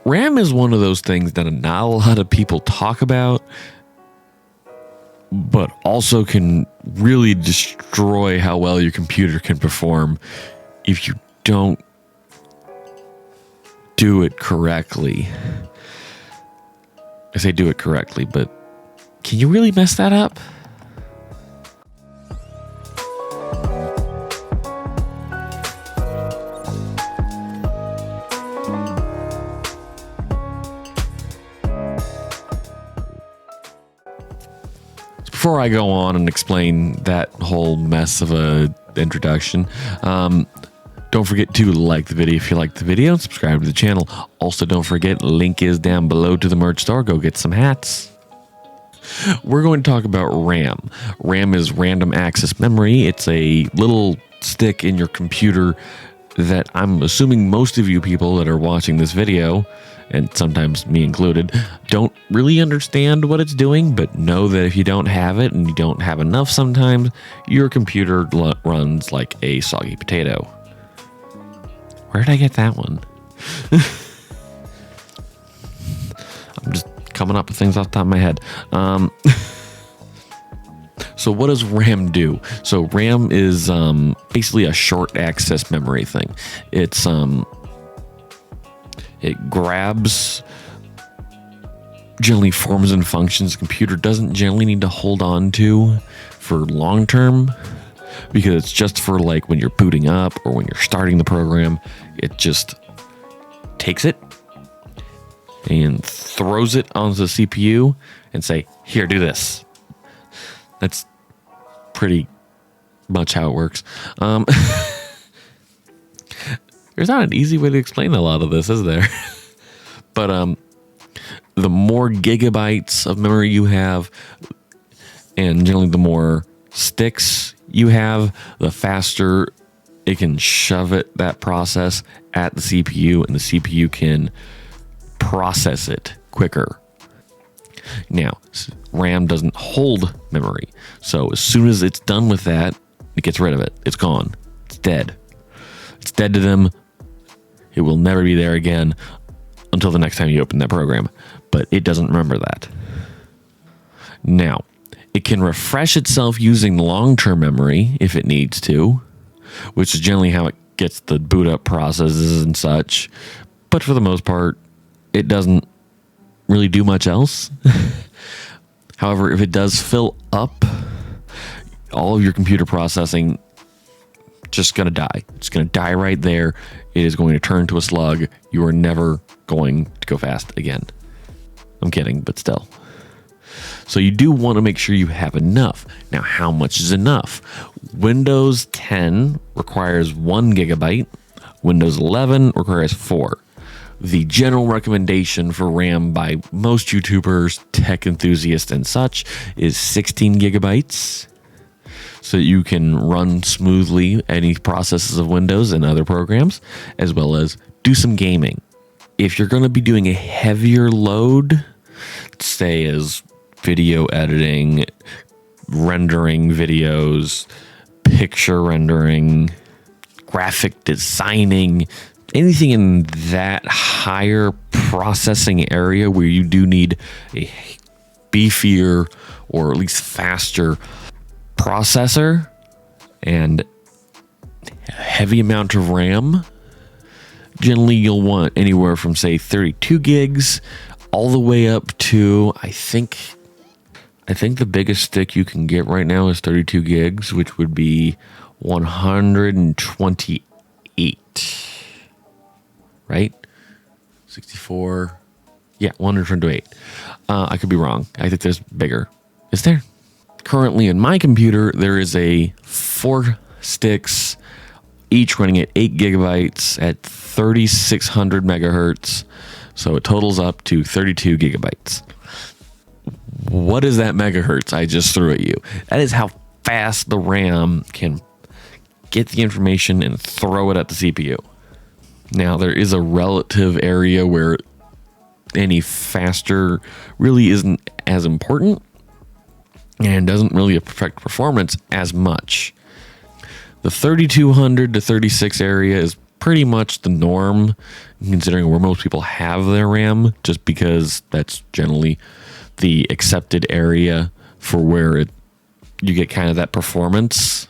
RAM is one of those things that not a lot of people talk about, but also can really destroy how well your computer can perform if you don't do it correctly. I say do it correctly, but can you really mess that up? Before I go on and explain that whole mess of a introduction, don't forget to like the video if you like the video and subscribe to the channel. Also, don't forget, link is down below to the merch store. Go get some hats. We're going to talk about RAM. RAM is random access memory. It's a little stick in your computer that I'm assuming most of you people that are watching this video, and sometimes me included, don't really understand what it's doing, but know that if you don't have it and you don't have enough sometimes, your computer runs like a soggy potato. Where did I get that one? I'm just coming up with things off the top of my head. So what does RAM do? So RAM is basically a short access memory thing. It's it grabs generally forms and functions the computer doesn't generally need to hold on to for long term, because it's just for like when you're booting up or when you're starting the program. It just takes it and throws it onto the CPU and say, here, do this. That's pretty much how it works. There's not an easy way to explain a lot of this, is there? But the more gigabytes of memory you have, and generally the more sticks you have, the faster it can shove that process at the CPU, and the CPU can process it quicker. Now, RAM doesn't hold memory, so as soon as it's done with that, it gets rid of it. It's gone. It's dead. It's dead to them. It will never be there again until the next time you open that program, but it doesn't remember that. Now, it can refresh itself using long-term memory if it needs to, which is generally how it gets the boot up processes and such, but for the most part, it doesn't really do much else. However, if it does fill up, all of your computer processing just going to die. It's going to die right there. It is going to turn to a slug. You are never going to go fast again. I'm kidding, but still. So you do want to make sure you have enough. Now, how much is enough? Windows 10 requires 1 gigabyte. Windows 11 requires 4. The general recommendation for RAM by most YouTubers, tech enthusiasts, and such is 16 gigabytes. So you can run smoothly any processes of Windows and other programs, as well as do some gaming. If you're going to be doing a heavier load, say as video editing, rendering videos, picture rendering, graphic designing, anything in that higher processing area where you do need a beefier or at least faster processor and a heavy amount of RAM, generally you'll want anywhere from say 32 gigs all the way up to I think the biggest stick you can get right now is 32 gigs, which would be 128, right? 64, yeah, 128. I could be wrong. I think there's bigger. Is there? Currently in my computer, there is a 4 sticks, each running at 8 gigabytes at 3600 megahertz. So it totals up to 32 gigabytes. What is that megahertz I just threw at you? That is how fast the RAM can get the information and throw it at the CPU. Now, there is a relative area where any faster really isn't as important and doesn't really affect performance as much. The 3200 to 36 area is pretty much the norm, considering where most people have their RAM, just because that's generally the accepted area for where you get kind of that performance.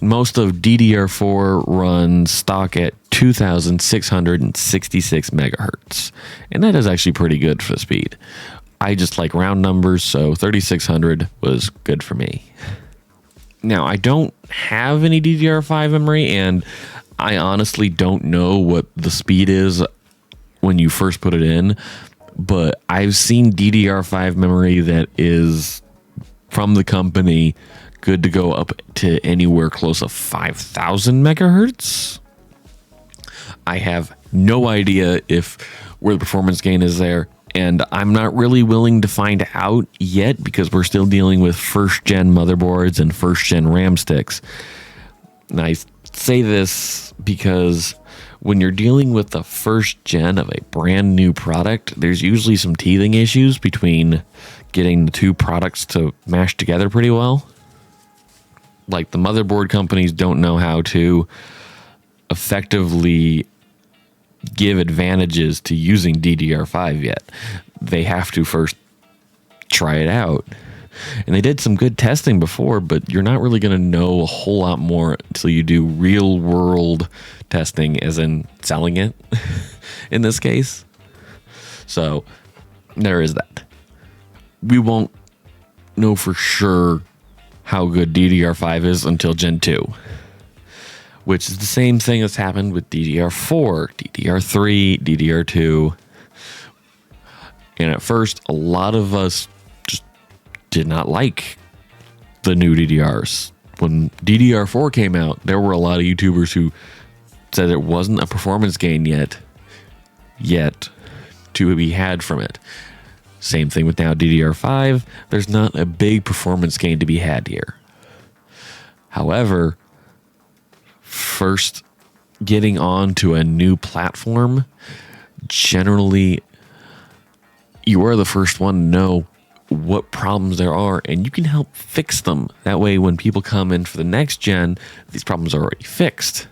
Most of DDR4 runs stock at 2,666 megahertz, and that is actually pretty good for the speed. I just like round numbers, so 3,600 was good for me. Now, I don't have any DDR5 memory, and I honestly don't know what the speed is when you first put it in, but I've seen DDR5 memory that is from the company good to go up to anywhere close to 5,000 megahertz. I have no idea where the performance gain is there, and I'm not really willing to find out yet because we're still dealing with first-gen motherboards and first-gen RAM sticks. And I say this because when you're dealing with the first gen of a brand new product, there's usually some teething issues between getting the two products to mash together pretty well. Like, the motherboard companies don't know how to effectively give advantages to using DDR5 yet. They have to first try it out. And they did some good testing before, but you're not really going to know a whole lot more until you do real world testing, as in selling it in this case. So there is that. We won't know for sure how good DDR5 is until Gen 2, which is the same thing that's happened with DDR4, DDR3, DDR2. And at first, a lot of us just did not like the new DDRs. When DDR4 came out, there were a lot of YouTubers who said it wasn't a performance gain yet to be had from it. Same thing with now DDR5. There's not a big performance gain to be had here. However, first getting onto a new platform, generally you are the first one to know what problems there are, and you can help fix them. That way, when people come in for the next gen, these problems are already fixed.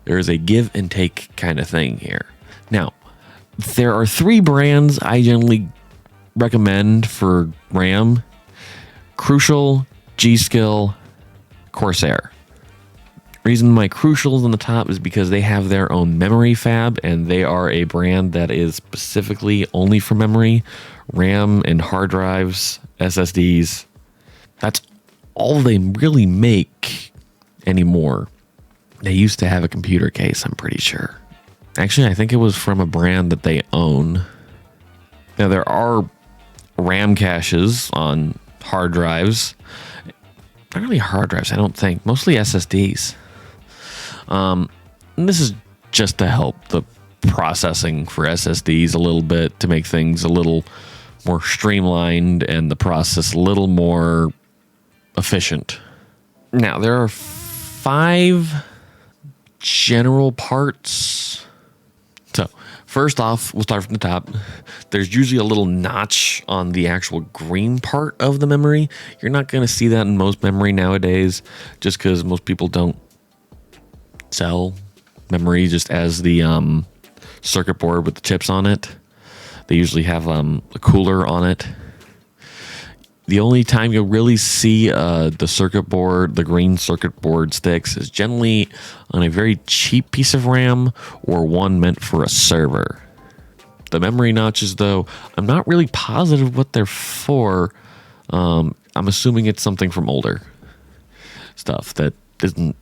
There is a give and take kind of thing here. Now, there are 3 brands I generally recommend for RAM: Crucial, G.Skill, Corsair. Reason my Crucial's on the top is because they have their own memory fab, and they are a brand that is specifically only for memory, RAM and hard drives, SSDs. That's all they really make anymore. They used to have a computer case, I'm pretty sure. Actually, I think it was from a brand that they own. Now, there are RAM caches on hard drives. Not really hard drives, I don't think. Mostly SSDs. And this is just to help the processing for SSDs a little bit, to make things a little more streamlined and the process a little more efficient. Now, there are 5 general parts. So, first off, we'll start from the top. There's usually a little notch on the actual green part of the memory. You're not going to see that in most memory nowadays, just because most people don't sell memory just as the circuit board with the chips on it. They usually have a cooler on it. The only time you'll really see the circuit board, the green circuit board sticks, is generally on a very cheap piece of RAM or one meant for a server. The memory notches, though, I'm not really positive what they're for. I'm assuming it's something from older stuff that isn't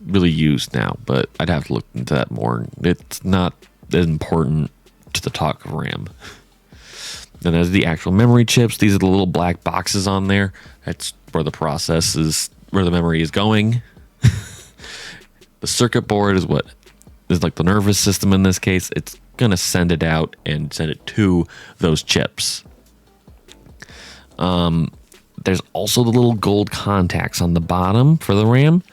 really used now, but I'd have to look into that more. It's not as important to the talk of RAM. Then as the actual memory chips, these are the little black boxes on there. That's where the process is, where the memory is going. The circuit board is what is like the nervous system in this case. It's going to send it out and send it to those chips. There's also the little gold contacts on the bottom for the RAM.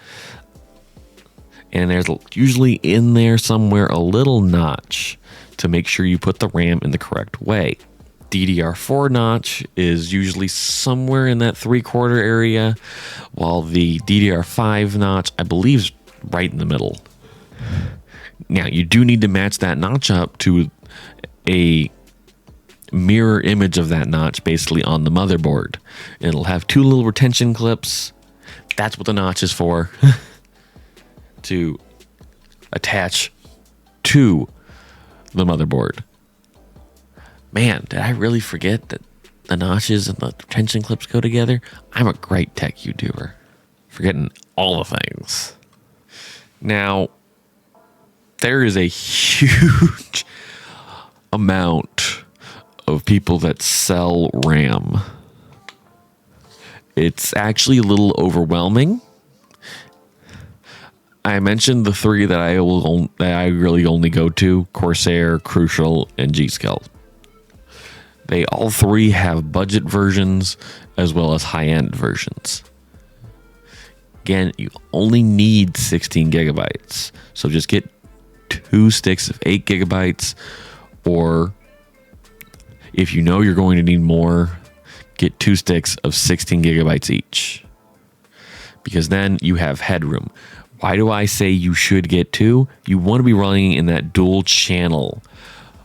And there's usually in there somewhere a little notch to make sure you put the RAM in the correct way. DDR4 notch is usually somewhere in that 3/4 area, while the DDR5 notch, I believe, is right in the middle. Now, you do need to match that notch up to a mirror image of that notch basically on the motherboard. It'll have 2 little retention clips. That's what the notch is for. To attach to the motherboard. Man, did I really forget that the notches and the retention clips go together? I'm a great tech YouTuber. Forgetting all the things. Now, there is a huge amount of people that sell RAM. It's actually a little overwhelming. I mentioned the 3 that I really only go to: Corsair, Crucial, and G.Skill. They all 3 have budget versions as well as high-end versions. Again, you only need 16 gigabytes. So just get 2 sticks of 8 gigabytes, or if you know you're going to need more, get 2 sticks of 16 gigabytes each, because then you have headroom. Why do I say you should get 2? You want to be running in that dual channel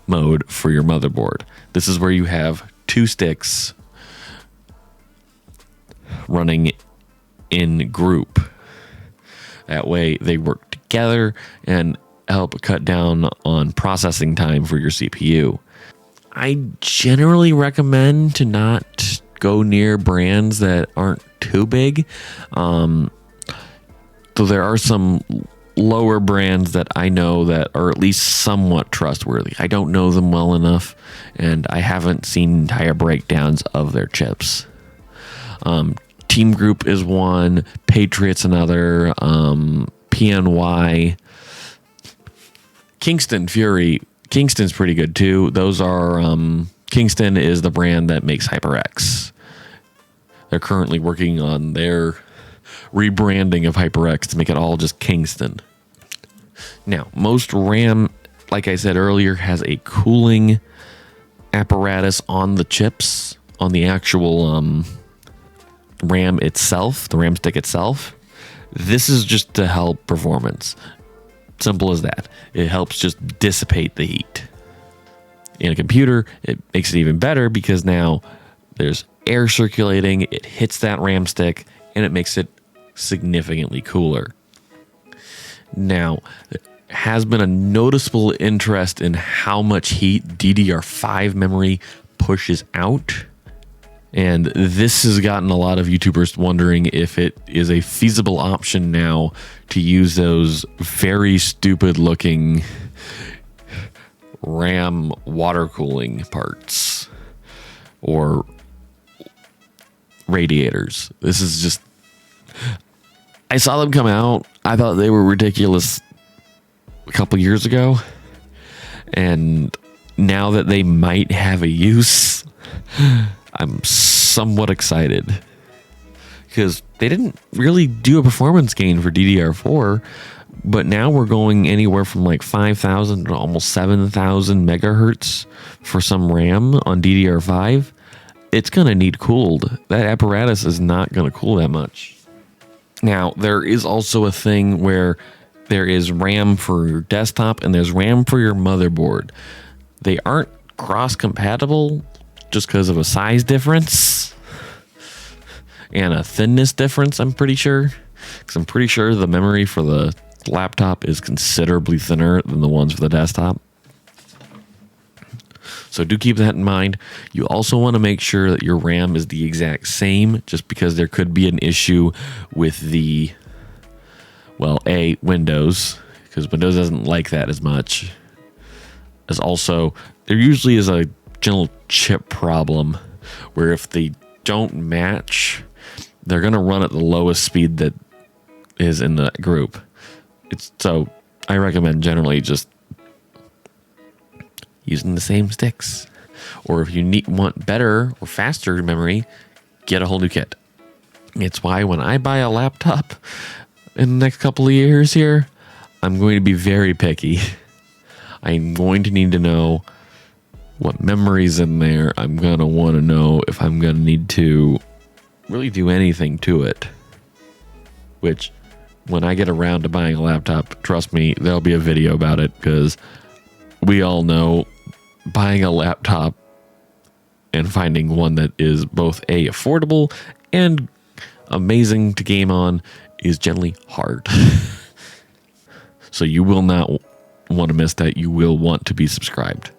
mode for your motherboard. This is where you have 2 sticks running in group. That way they work together and help cut down on processing time for your CPU. I generally recommend to not go near brands that aren't too big. So there are some lower brands that I know that are at least somewhat trustworthy. I don't know them well enough, and I haven't seen entire breakdowns of their chips. Team Group is one, Patriot's another, PNY, Kingston Fury. Kingston's pretty good too. Those are Kingston is the brand that makes HyperX. They're currently working on their rebranding of HyperX to make it all just Kingston. Now, most RAM, like I said earlier, has a cooling apparatus on the chips, on the actual RAM itself, the RAM stick itself. This is just to help performance. Simple as that. It helps just dissipate the heat. In a computer, it makes it even better because now there's air circulating, it hits that RAM stick, and it makes it significantly cooler. Now, there has been a noticeable interest in how much heat DDR5 memory pushes out. And this has gotten a lot of YouTubers wondering if it is a feasible option now to use those very stupid looking RAM water cooling parts or radiators. This is just, I saw them come out. I thought they were ridiculous a couple years ago. And now that they might have a use, I'm somewhat excited, because they didn't really do a performance gain for DDR4, but now we're going anywhere from like 5,000 to almost 7,000 megahertz for some RAM on DDR5. It's going to need cooled. That apparatus is not going to cool that much. Now, there is also a thing where there is RAM for your desktop and there's RAM for your motherboard. They aren't cross-compatible just because of a size difference and a thinness difference, I'm pretty sure. Because I'm pretty sure the memory for the laptop is considerably thinner than the ones for the desktop. So do keep that in mind. You also want to make sure that your RAM is the exact same, just because there could be an issue with the, well, Windows, because Windows doesn't like that as much. As also, there usually is a general chip problem where if they don't match, they're going to run at the lowest speed that is in the group. So I recommend generally just using the same sticks. Or if you want better or faster memory, get a whole new kit. It's why when I buy a laptop in the next couple of years here, I'm going to be very picky. I'm going to need to know what memory's in there. I'm going to want to know if I'm going to need to really do anything to it. Which, when I get around to buying a laptop, trust me, there'll be a video about it, because we all know buying a laptop and finding one that is both affordable and amazing to game on is generally hard. So you will not want to miss that. You will want to be subscribed.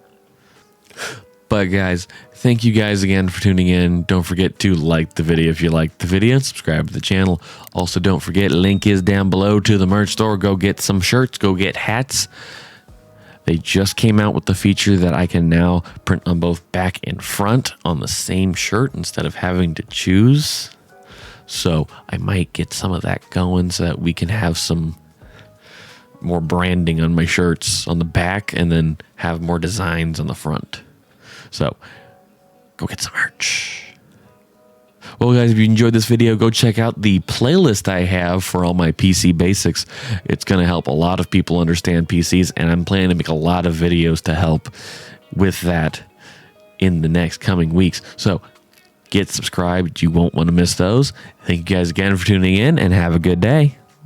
But guys, thank you guys again for tuning in. Don't forget to like the video if you liked the video, and subscribe to the channel. Also, don't forget, link is down below to the merch store. Go get some shirts, go get hats. They just came out with the feature that I can now print on both back and front on the same shirt instead of having to choose. So I might get some of that going so that we can have some more branding on my shirts on the back and then have more designs on the front. So go get some merch. Well, guys, if you enjoyed this video, go check out the playlist I have for all my PC basics. It's going to help a lot of people understand PCs, and I'm planning to make a lot of videos to help with that in the next coming weeks. So get subscribed. You won't want to miss those. Thank you guys again for tuning in, and have a good day.